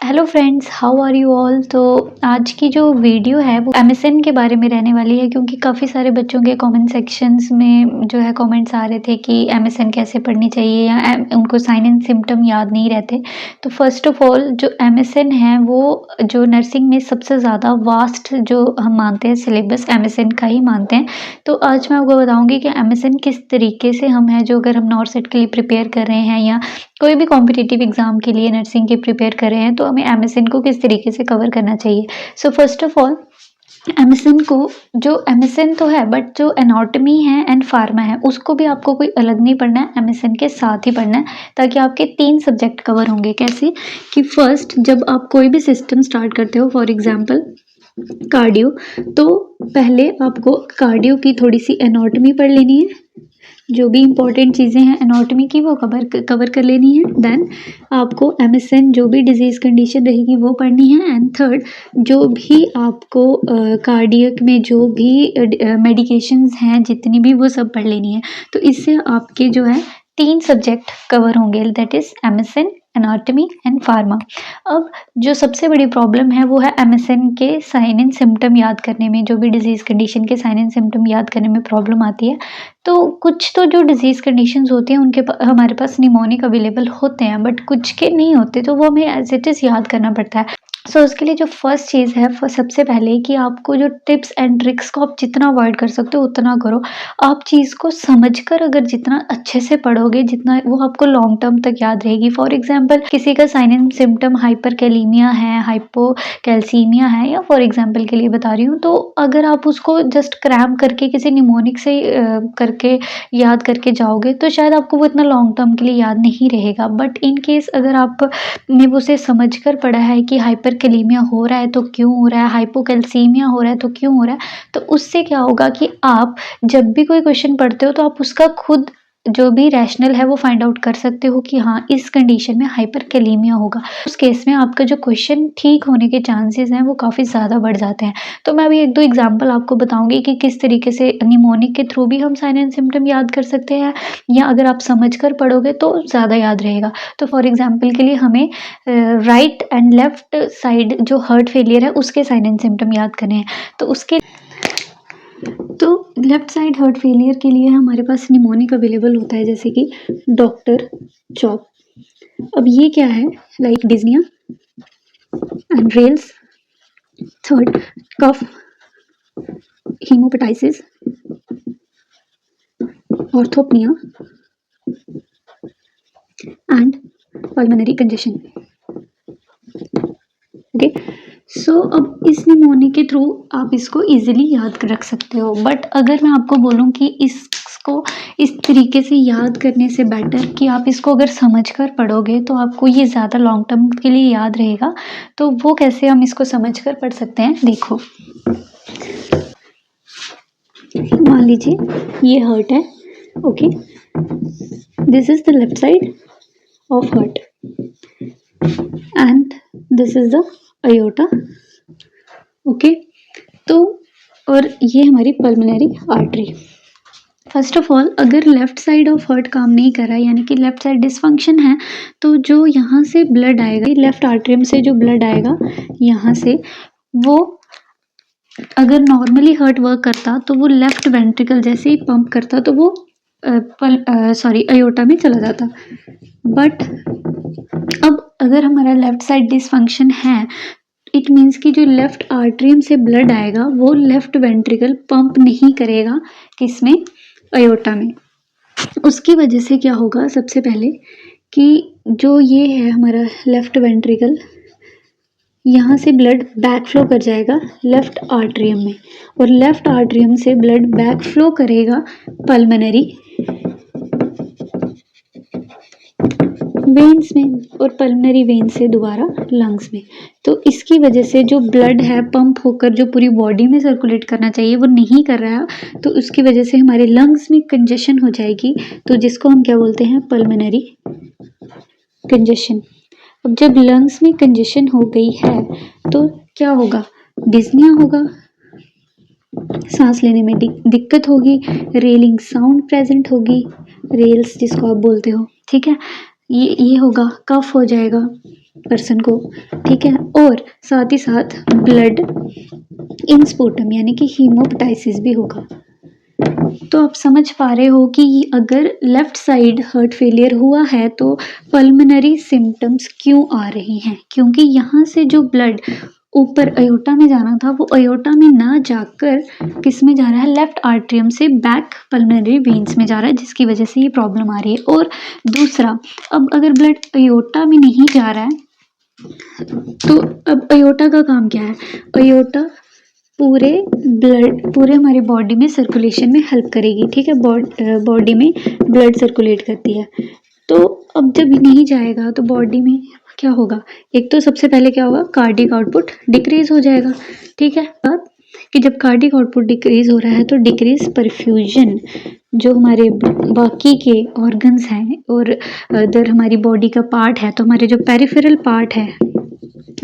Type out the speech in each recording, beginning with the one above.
Hello friends, how are you all. तो आज की जो वीडियो है वो एमएसएन के बारे में रहने वाली है, क्योंकि काफ़ी सारे बच्चों के कमेंट सेक्शंस में जो है कमेंट्स आ रहे थे कि एमएसएन कैसे पढ़नी चाहिए या उनको साइन एंड सिम्टम याद नहीं रहते। तो फर्स्ट ऑफ ऑल जो एमएसएन है वो जो नर्सिंग में सबसे ज़्यादा वास्ट जो हम मानते हैं सिलेबस एमएसएन का ही मानते हैं। तो आज मैं आपको बताऊँगी कि एमएसएन किस तरीके से हम है जो अगर हम नॉर्सेट के लिए प्रिपेयर कर रहे हैं या कोई भी कॉम्पिटिटिव एग्ज़ाम के लिए नर्सिंग की प्रिपेयर कर रहे हैं तो हमें एमएसएन को किस तरीके से कवर करना चाहिए। So first of all MSN को जो एमएसएन तो है बट जो एनाटॉमी है एंड फार्मा है उसको भी आपको कोई अलग नहीं पढ़ना है, एमएसएन के साथ ही पढ़ना है, ताकि आपके 3 सब्जेक्ट कवर होंगे। कैसे कि फर्स्ट जब आप कोई भी सिस्टम स्टार्ट करते हो, फॉर एग्जांपल कार्डियो, तो पहले आपको कार्डियो की थोड़ी सी एनाटॉमी पढ़ लेनी है, जो भी इम्पोर्टेंट चीज़ें हैं एनाटॉमी की वो कवर कर लेनी है। देन आपको एमएसएन जो भी डिजीज़ कंडीशन रहेगी वो पढ़नी है। एंड थर्ड जो भी आपको कार्डियक में जो भी मेडिकेशंस हैं जितनी भी वो सब पढ़ लेनी है। तो इससे आपके जो है 3 सब्जेक्ट कवर होंगे, that is MSN, anatomy and pharma. अब जो सबसे बड़ी प्रॉब्लम है वो है एमएसएन के साइन एंड सिम्टम याद करने में, जो भी डिजीज़ कंडीशन के साइन एंड सिम्टम याद करने में प्रॉब्लम आती है। तो कुछ तो जो डिजीज़ कंडीशंस होती हैं उनके हमारे पास निमोनिक अवेलेबल होते हैं, बट कुछ के नहीं होते, तो वो हमें एज इट इज़ याद करना पड़ता है। सो उसके लिए जो फर्स्ट चीज़ है सबसे पहले कि आपको जो टिप्स एंड ट्रिक्स को आप जितना अवॉइड कर सकते हो उतना करो। आप चीज़ को समझकर अगर जितना अच्छे से पढ़ोगे जितना वो आपको लॉन्ग टर्म तक याद रहेगी। फॉर एग्जांपल किसी का साइन एंड सिम्टम हाइपरकैलेमिया है, हाइपोकैल्सीमिया है, या फॉर एग्जांपल के लिए बता रही हूँ, तो अगर आप उसको जस्ट क्रैम करके किसी निमोनिक से करके याद करके जाओगे तो शायद आपको वो इतना लॉन्ग टर्म के लिए याद नहीं रहेगा। बट इन केस अगर आपने उसे समझकर पढ़ा है कि हाइपरकैलेमिया हो रहा है तो क्यों हो रहा है, हाइपोकैल्सीमिया हो रहा है तो क्यों हो रहा है, तो उससे क्या होगा कि आप जब भी कोई क्वेश्चन पढ़ते हो तो आप उसका खुद जो भी रैशनल है वो फाइंड आउट कर सकते हो कि हाँ इस कंडीशन में हाइपरकैलेमिया होगा। उस केस में आपका जो क्वेश्चन ठीक होने के चांसेस हैं वो काफ़ी ज़्यादा बढ़ जाते हैं। तो मैं अभी 1-2 एग्जांपल आपको बताऊंगी कि किस तरीके से निमोनिक के थ्रू भी हम साइन एंड सिम्टम याद कर सकते हैं, या अगर आप समझ कर पढ़ोगे तो ज़्यादा याद रहेगा। तो फॉर एग्जाम्पल के लिए हमें राइट एंड लेफ्ट साइड जो हार्ट फेलियर है उसके साइन एंड सिम्टम याद करने हैं। तो लेफ्ट साइड हार्ट फेलियर के लिए हमारे पास निमोनिक अवेलेबल होता है, जैसे कि डॉक्टर चॉप। अब ये क्या है, like dyspnoea and rales, third cough, haemoptysis, orthopnoea and pulmonary congestion. Okay, so अब इस निमोनिक के थ्रू आप इसको इजीली याद रख सकते हो। बट अगर मैं आपको बोलूँ कि इसको इस तरीके से याद करने से बेटर कि आप इसको अगर समझकर पढ़ोगे तो आपको ये ज़्यादा लॉन्ग टर्म के लिए याद रहेगा। तो वो कैसे हम इसको समझकर पढ़ सकते हैं, देखो मान लीजिए ये हार्ट है, okay, this is the left side of heart and this is the aorta, okay. तो और ये हमारी pulmonary artery. First of all अगर लेफ्ट साइड ऑफ हार्ट काम नहीं कर रहा है, यानी कि लेफ्ट साइड डिसफंक्शन है, तो जो यहाँ से ब्लड आएगा, लेफ्ट आर्टरियम से जो ब्लड आएगा यहाँ से, वो अगर नॉर्मली हार्ट वर्क करता तो वो लेफ्ट वेंट्रिकल जैसे ही पंप करता तो वो अयोटा में चला जाता। बट अब अगर हमारा लेफ्ट साइड डिसफंक्शन है, इट मीन्स कि जो लेफ्ट आर्टरियम से ब्लड आएगा वो लेफ्ट वेंट्रिकल पंप नहीं करेगा, किसमें, अयोटा में। उसकी वजह से क्या होगा, सबसे पहले कि जो ये है हमारा लेफ्ट वेंट्रिकल, यहाँ से ब्लड बैक फ्लो कर जाएगा लेफ्ट आर्टरियम में, और लेफ्ट आर्टरियम से ब्लड बैक फ्लो करेगा पल्मोनरी वेन्स में, और पल्मोनरी वेन से दोबारा लंग्स में। तो इसकी वजह से जो ब्लड है पंप होकर जो पूरी बॉडी में सर्कुलेट करना चाहिए वो नहीं कर रहा है, तो उसकी वजह से हमारे लंग्स में कंजेशन हो जाएगी, तो जिसको हम क्या बोलते हैं, पल्मोनरी कंजेशन। अब जब लंग्स में कंजेशन हो गई है तो क्या होगा, डिस्निया होगा, सांस लेने में दिक्कत होगी, रेलिंग साउंड प्रेजेंट होगी, रेल्स जिसको आप बोलते हो, ठीक है, ये होगा, कफ हो जाएगा, पर्सन को, ठीक है। और साथ ही साथ ब्लड इन स्पूटम यानी कि हीमोप्टाइसिस भी होगा। तो आप समझ पा रहे हो कि अगर लेफ्ट साइड हार्ट फेलियर हुआ है तो पल्मोनरी सिम्टम्स क्यों आ रही हैं, क्योंकि यहाँ से जो ब्लड ऊपर अयोटा में जाना था वो अयोटा में ना जाकर किस में जा रहा है, लेफ्ट आर्ट्रियम से बैक पल्मोनरी वेन्स में जा रहा है, जिसकी वजह से ये प्रॉब्लम आ रही है। और दूसरा, अब अगर ब्लड अयोटा में नहीं जा रहा है तो अब अयोटा का काम क्या है, अयोटा पूरे हमारी बॉडी में सर्कुलेशन में हेल्प करेगी, ठीक है। बॉडी में ब्लड सर्कुलेट करती है। तो अब जब नहीं जाएगा तो बॉडी में क्या होगा, एक तो सबसे पहले क्या होगा, कार्डियक आउटपुट डिक्रीज हो जाएगा, ठीक है। अब कि जब कार्डियक आउटपुट डिक्रीज हो रहा है तो डिक्रीज परफ्यूजन, जो हमारे बाकी के ऑर्गन्स हैं और अदर हमारी बॉडी का पार्ट है, तो हमारे जो पेरिफेरल पार्ट है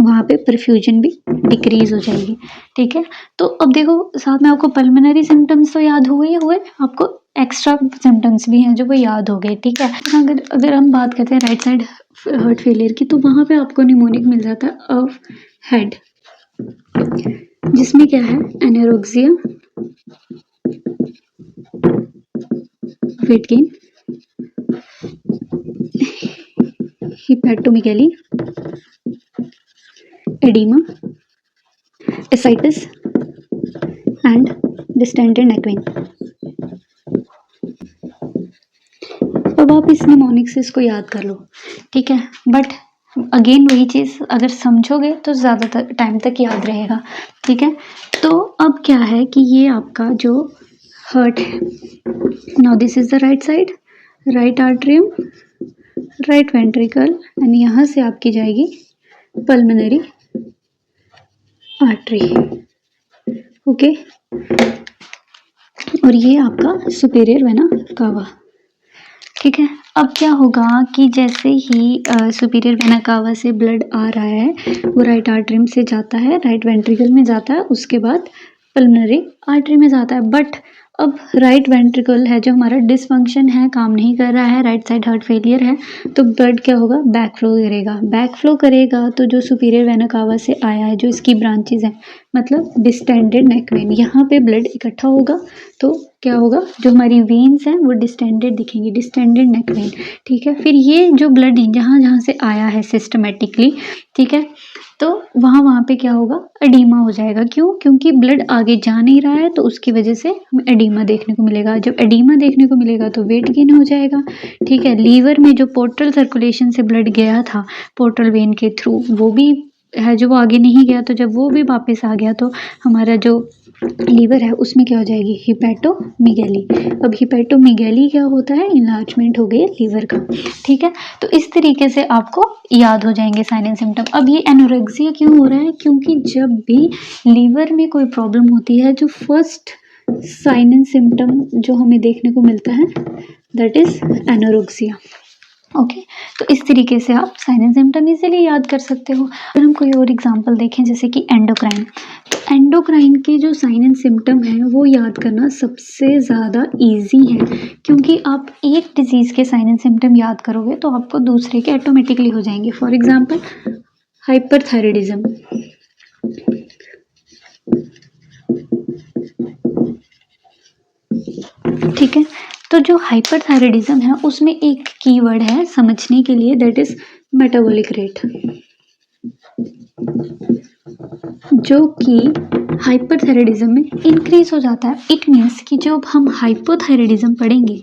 वहाँ पे परफ्यूजन भी डिक्रीज हो जाएगी, ठीक है। तो अब देखो साथ में आपको पल्मोनरी सिम्टम्स तो याद हुए, आपको एक्स्ट्रा सिम्टम्स भी हैं जो वो याद हो गए, ठीक है। अगर हम बात करते हैं राइट साइड हार्ट फेलियर की, तो वहाँ पे आपको निमोनिक मिल जाता है ऑफ हेड, जिसमें क्या है, anorexia, weight gain, हिपैटोमेगाली, edema, ascites and distended neck vein। अब आप इस निमोनिक से इसको याद कर लो, ठीक है। बट अगेन वही चीज़, अगर समझोगे तो ज़्यादा टाइम तक याद रहेगा, ठीक है। तो अब क्या है कि ये आपका जो हार्ट है, now this is the right side, right atrium, right ventricle, and यहाँ से आपकी जाएगी पल्मोनरी आर्टरी, ओके। और ये आपका सुपीरियर वेना कावा, ठीक है। अब क्या होगा कि जैसे ही सुपीरियर वेना कावा से ब्लड आ रहा है वो राइट आर्टरी से जाता है, राइट वेंट्रिकल में जाता है, उसके बाद पल्मोनरी आर्टरी में जाता है। बट अब राइट वेंट्रिकल है जो हमारा डिसफंक्शन है, काम नहीं कर रहा है, राइट साइड हार्ट फेलियर है, तो ब्लड क्या होगा, बैक फ्लो करेगा। तो जो सुपीरियर वेना कावा से आया है, जो इसकी ब्रांचेज हैं, मतलब डिस्टेंडेड नेक वेन, यहाँ पे ब्लड इकट्ठा होगा तो क्या होगा, जो हमारी वेन्स हैं वो डिस्टेंडेड दिखेंगी, डिस्टेंडेड नेक वेन, ठीक है। फिर ये जो ब्लड जहाँ जहाँ से आया है सिस्टमेटिकली, ठीक है, तो वहाँ पे क्या होगा, एडीमा हो जाएगा। क्यों, क्योंकि ब्लड आगे जा नहीं रहा है, तो उसकी वजह से हमें एडीमा देखने को मिलेगा। जब एडीमा देखने को मिलेगा तो वेट गेन हो जाएगा, ठीक है। लीवर में जो पोर्टल सर्कुलेशन से ब्लड गया था पोर्टल वेन के थ्रू, वो भी है जो वो आगे नहीं गया, तो जब वो भी वापस आ गया तो हमारा जो लीवर है उसमें क्या हो जाएगी, हिपैटोमेगाली। अब हिपैटोमेगाली क्या होता है, इनलार्जमेंट हो गई लीवर का, ठीक है। तो इस तरीके से आपको याद हो जाएंगे साइन एंड सिम्टम। अब ये एनोरेक्सिया क्यों हो रहा है, क्योंकि जब भी लीवर में कोई प्रॉब्लम होती है, जो फर्स्ट साइन एंड सिम्टम जो हमें देखने को मिलता है दैट इज एनोरेक्सिया, ओके। तो इस तरीके से आप साइन एंड सिम्टम इजीली याद कर सकते हो। अगर हम कोई और एग्जांपल देखें जैसे कि एंडोक्राइन, तो एंडोक्राइन के जो साइन एंड सिम्टम हैं वो याद करना सबसे ज़्यादा इजी है, क्योंकि आप एक डिजीज़ के साइन एंड सिम्टम याद करोगे तो आपको दूसरे के ऑटोमेटिकली हो जाएंगे। फॉर एग्जांपल हाइपरथायराइडिज्म, ठीक है। तो जो हाइपरथायराइडिज्म है उसमें एक कीवर्ड है समझने के लिए, दैट इज मेटाबॉलिक रेट, जो कि हाइपरथायराइडिज्म में इंक्रीज हो जाता है। इट मीन्स कि जब हम हाइपोथायराइडिज्म पढ़ेंगे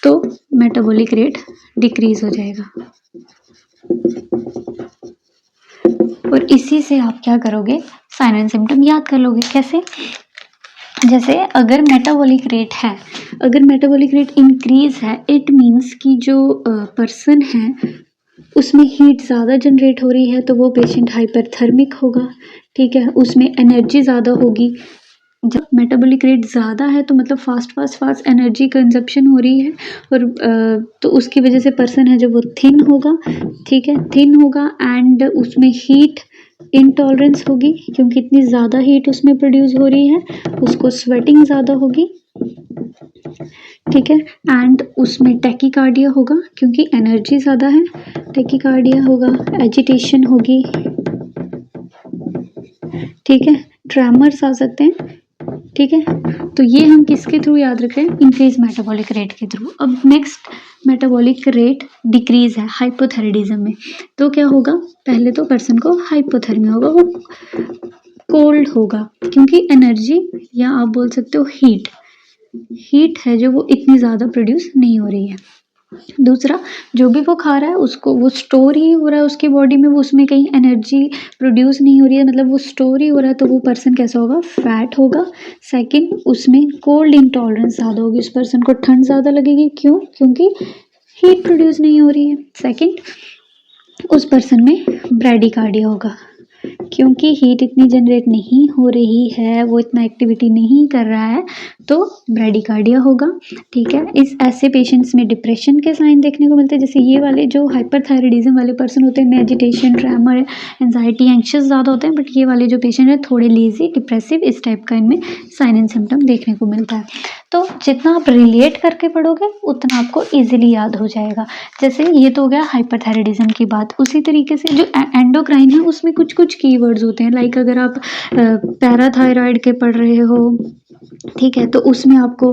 तो मेटाबॉलिक रेट डिक्रीज हो जाएगा। और इसी से आप क्या करोगे, साइन एंड सिम्टम याद कर लोगे। कैसे, जैसे अगर मेटाबॉलिक रेट है, अगर मेटाबॉलिक रेट इंक्रीज है, इट मीन्स कि जो पर्सन है उसमें हीट ज़्यादा जनरेट हो रही है, तो वो पेशेंट हाइपरथर्मिक होगा, ठीक है। उसमें एनर्जी ज़्यादा होगी। जब मेटाबॉलिक रेट ज़्यादा है तो मतलब फास्ट एनर्जी कंजप्शन हो रही है, और तो उसकी वजह से पर्सन है जो वो थिन होगा, ठीक है, थिन होगा। एंड उसमें हीट इंटॉलरेंस होगी, क्योंकि इतनी ज़्यादा हीट उसमें प्रोड्यूस हो रही है, उसको स्वेटिंग ज़्यादा होगी, ठीक है। एंड उसमें टैकीकार्डिया होगा क्योंकि एनर्जी ज़्यादा है, टैकीकार्डिया होगा, एजिटेशन होगी, ठीक है, ट्रेमर्स आ सकते हैं, ठीक है। तो ये हम किसके थ्रू याद रख रहे हैं, इंक्रीज मेटाबॉलिक रेट के थ्रू। अब नेक्स्ट मेटाबॉलिक रेट डिक्रीज है हाइपोथायराइडिज्म में, तो क्या होगा, पहले तो पर्सन को हाइपोथर्मिया होगा, वो कोल्ड होगा क्योंकि एनर्जी या आप बोल सकते हो हीट है जो वो इतनी ज़्यादा प्रोड्यूस नहीं हो रही है। दूसरा, जो भी वो खा रहा है उसको वो स्टोर ही हो रहा है उसकी बॉडी में, वो उसमें कहीं एनर्जी प्रोड्यूस नहीं हो रही है, मतलब वो स्टोर ही हो रहा है, तो वो पर्सन कैसा होगा, फैट होगा। सेकंड, उसमें कोल्ड इंटॉलरेंस ज़्यादा होगी, उस पर्सन को ठंड ज़्यादा लगेगी, क्यों, क्योंकि हीट प्रोड्यूस नहीं हो रही है। सेकंड, उस पर्सन में ब्रैडीकार्डिया होगा क्योंकि हीट इतनी जनरेट नहीं हो रही है, वो इतना एक्टिविटी नहीं कर रहा है, तो ब्रैडीकार्डिया होगा, ठीक है। इस ऐसे पेशेंट्स में डिप्रेशन के साइन देखने को मिलते हैं, जैसे ये वाले जो हाइपरथायराइडिज्म वाले पर्सन होते हैं, इनमें एजिटेशन, ट्रेमर, एंजाइटी, एंक्शियस ज़्यादा होते हैं, बट ये वाले जो पेशेंट हैं थोड़े लेजी, डिप्रेसिव, इस टाइप का इनमें साइन एंड सिम्टम देखने को मिलता है। तो जितना आप रिलेट करके पढ़ोगे उतना आपको ईजिली याद हो जाएगा। जैसे ये तो हो गया हाइपरथायराइडिज्म की बात, उसी तरीके से जो एंडोक्राइन है उसमें कुछ कुछ कीवर्ड्स होते हैं, लाइक अगर आप पैराथायराइड के पढ़ रहे हो, ठीक है, तो उसमें आपको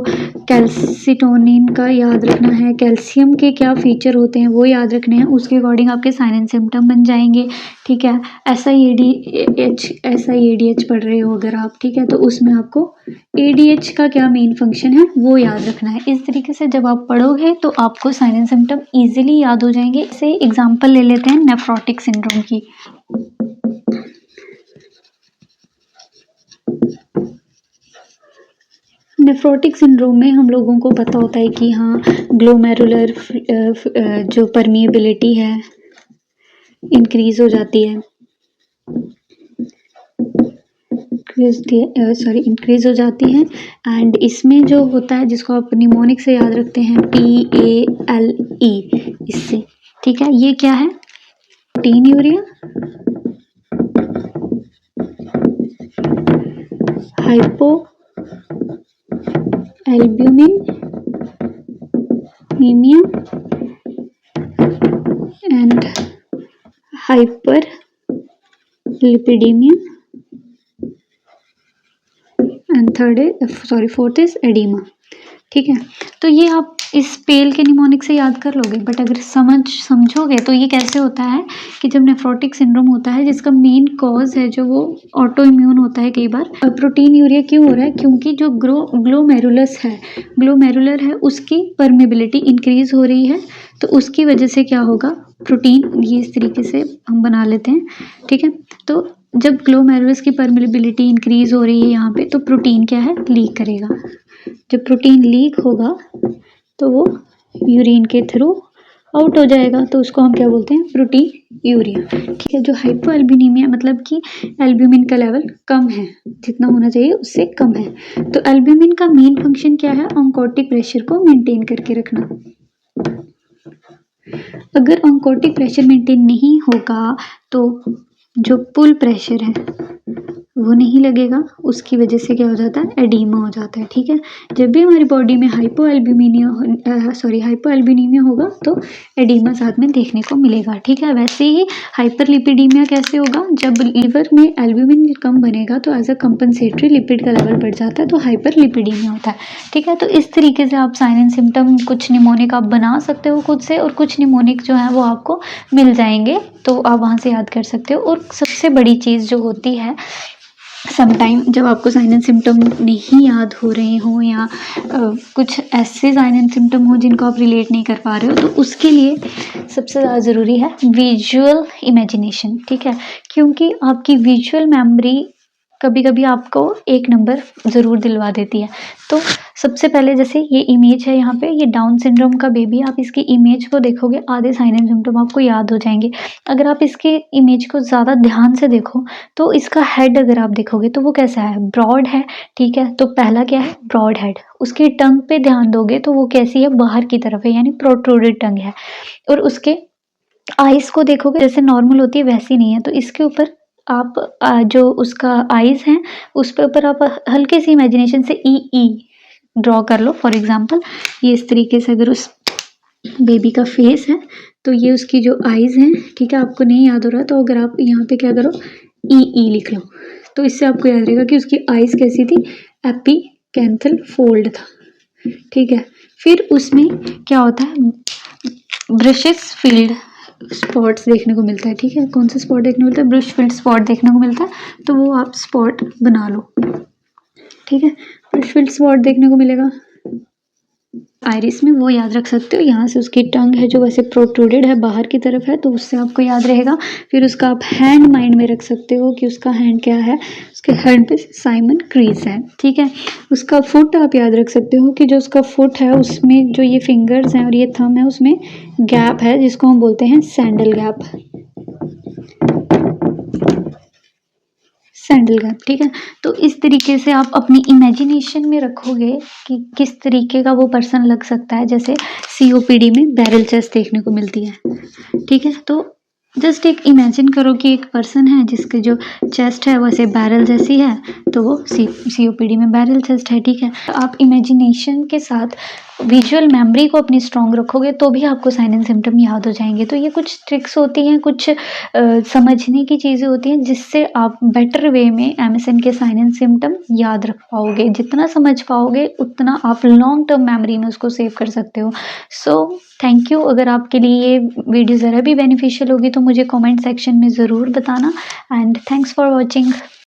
कैल्सिटोनिन का याद रखना है, कैल्शियम के क्या फीचर होते हैं वो याद रखने हैं, उसके अकॉर्डिंग आपके साइन एंड सिम्टम बन जाएंगे, ठीक है। एसआईएडीएच पढ़ रहे हो अगर आप, ठीक है, तो उसमें आपको एडीएच का क्या मेन फंक्शन है वो याद रखना है। इस तरीके से जब आप पढ़ोगे तो आपको साइन एंड सिम्टम ईजिली याद हो जाएंगे। इसे एग्जाम्पल ले लेते हैं नेफ्रोटिक सिंड्रोम की। नेफ्रोटिक सिंड्रोम में हम लोगों को पता होता है कि हाँ, ग्लोमेरुलर जो परमिएबिलिटी है इंक्रीज हो जाती है, इंक्रीज हो जाती है। एंड इसमें जो होता है जिसको आप निमोनिक से याद रखते हैं, PALE, इससे, ठीक है, ये क्या है, proteinuria, hypoalbuminaemia and hyperlipidaemia and fourth is oedema, ठीक है। तो ये आप इस पेल के निमोनिक से याद कर लोगे, बट अगर समझोगे तो ये कैसे होता है कि जब नेफ्रोटिक सिंड्रोम होता है जिसका मेन कॉज है जो वो ऑटो इम्यून होता है, कई बार प्रोटीन यूरिया क्यों हो रहा है, क्योंकि जो ग्लोमेरुलर है उसकी परमेबिलिटी इंक्रीज हो रही है, तो उसकी वजह से क्या होगा, प्रोटीन, ये इस तरीके से हम बना लेते हैं, ठीक है। तो जब ग्लोमेरुलस की परमेबिलिटी इंक्रीज हो रही है यहाँ पे, तो प्रोटीन क्या है, लीक करेगा। जब प्रोटीन लीक होगा तो वो यूरिन के थ्रू आउट हो जाएगा, तो उसको हम क्या बोलते हैं, प्रोटीन यूरिया, ठीक है। जो हाइपो एल्ब्यूमिनिया मतलब कि एल्ब्यूमिन का लेवल कम है, जितना होना चाहिए उससे कम है, तो एल्ब्यूमिन का मेन फंक्शन क्या है, ऑन्कोटिक प्रेशर को मेंटेन करके रखना। अगर ऑन्कोटिक प्रेशर मेंटेन नहीं होगा तो जो पुल प्रेशर है वो नहीं लगेगा, उसकी वजह से क्या हो जाता है, एडीमा हो जाता है, ठीक है। जब भी हमारी बॉडी में हाइपो एल्ब्यूमिनिया होगा तो एडीमा साथ में देखने को मिलेगा, ठीक है। वैसे ही हाइपरलिपिडीमिया कैसे होगा, जब लीवर में एल्ब्यूमिन कम बनेगा तो एज अ कंपनसेटरी लिपिड का लेवल बढ़ जाता है, तो हाइपरलिपिडीमिया होता है, ठीक है। तो इस तरीके से आप साइन एंड सिम्टम कुछ निमोनिक आप बना सकते हो खुद से, और कुछ निमोनिक जो है वो आपको मिल जाएंगे, तो आप वहाँ से याद कर सकते हो। और सबसे बड़ी चीज़ जो होती है, समटाइम जब आपको साइन एंड सिम्टम नहीं याद हो रहे हो या कुछ ऐसे साइन एंड सिम्टम हो जिनको आप रिलेट नहीं कर पा रहे हो, तो उसके लिए सबसे ज़्यादा ज़रूरी है विजुअल इमेजिनेशन, ठीक है, क्योंकि आपकी विजुअल मेमोरी कभी कभी आपको एक नंबर ज़रूर दिलवा देती है। तो सबसे पहले जैसे ये इमेज है यहाँ पे, ये डाउन सिंड्रोम का बेबी, आप इसकी इमेज को देखोगे, आधे साइन एंड सिम्टम आपको याद हो जाएंगे। अगर आप इसके इमेज को ज़्यादा ध्यान से देखो तो इसका हेड अगर आप देखोगे तो वो कैसा है, ब्रॉड है, ठीक है। तो पहला क्या है, ब्रॉड हेड। उसकी टंग पे ध्यान दोगे तो वो कैसी है, बाहर की तरफ है, यानी प्रोट्रूडेड टंग है। और उसके आइज़ को देखोगे जैसे नॉर्मल होती है वैसी नहीं है, तो इसके ऊपर आप जो उसका आइज़ हैं उस पे ऊपर आप हल्के सी इमेजिनेशन से ई ड्रॉ कर लो। फॉर एग्जांपल ये इस तरीके से अगर उस बेबी का फेस है तो ये उसकी जो आईज़ हैं, ठीक है, आपको नहीं याद हो रहा तो अगर आप यहाँ पे क्या करो, ई लिख लो, तो इससे आपको याद रहेगा कि उसकी आईज़ कैसी थी, एपिकैंथल फोल्ड था, ठीक है। फिर उसमें क्या होता है, ब्रशेस फील्ड स्पॉट्स देखने को मिलता है, ठीक है। कौन सा स्पॉट देखने को मिलता है, ब्रश फील्ड स्पॉट देखने को मिलता है, तो वो आप स्पॉट बना लो, ठीक है। ब्रश फील्ड स्पॉट देखने को मिलेगा आइरिस में, वो याद रख सकते हो। यहाँ से उसकी टंग है जो वैसे प्रोट्रूडेड है, बाहर की तरफ है, तो उससे आपको याद रहेगा। फिर उसका आप हैंड माइंड में रख सकते हो कि उसका हैंड क्या है, उसके हैंड पे साइमन क्रीज है, ठीक है। उसका फुट आप याद रख सकते हो कि जो उसका फुट है उसमें जो ये फिंगर्स हैं और ये थंब है उसमें गैप है, जिसको हम बोलते हैं सैंडल गैप, सैंडल गैप, ठीक है। तो इस तरीके से आप अपनी इमेजिनेशन में रखोगे कि किस तरीके का वो पर्सन लग सकता है। जैसे सीओपीडी में बैरल चेस्ट देखने को मिलती है, ठीक है। तो जस्ट एक इमेजिन करो कि एक पर्सन है जिसके जो चेस्ट है वैसे बैरल जैसी है, तो वो सीओपीडी में बैरल चेस्ट है, ठीक है। तो आप इमेजिनेशन के साथ विजुअल मेमोरी को अपनी स्ट्रॉन्ग रखोगे तो भी आपको साइन एंड सिम्टम याद हो जाएंगे। तो ये कुछ ट्रिक्स होती हैं, कुछ समझने की चीज़ें होती हैं जिससे आप बेटर वे में एमएसएन के साइन एंड सिम्टम याद रख पाओगे। जितना समझ पाओगे उतना आप लॉन्ग टर्म मेमोरी में उसको सेव कर सकते हो। So thank you. अगर आपके लिए ये वीडियो ज़रा भी बेनिफिशियल होगी तो मुझे कमेंट सेक्शन में ज़रूर बताना। And thanks for watching.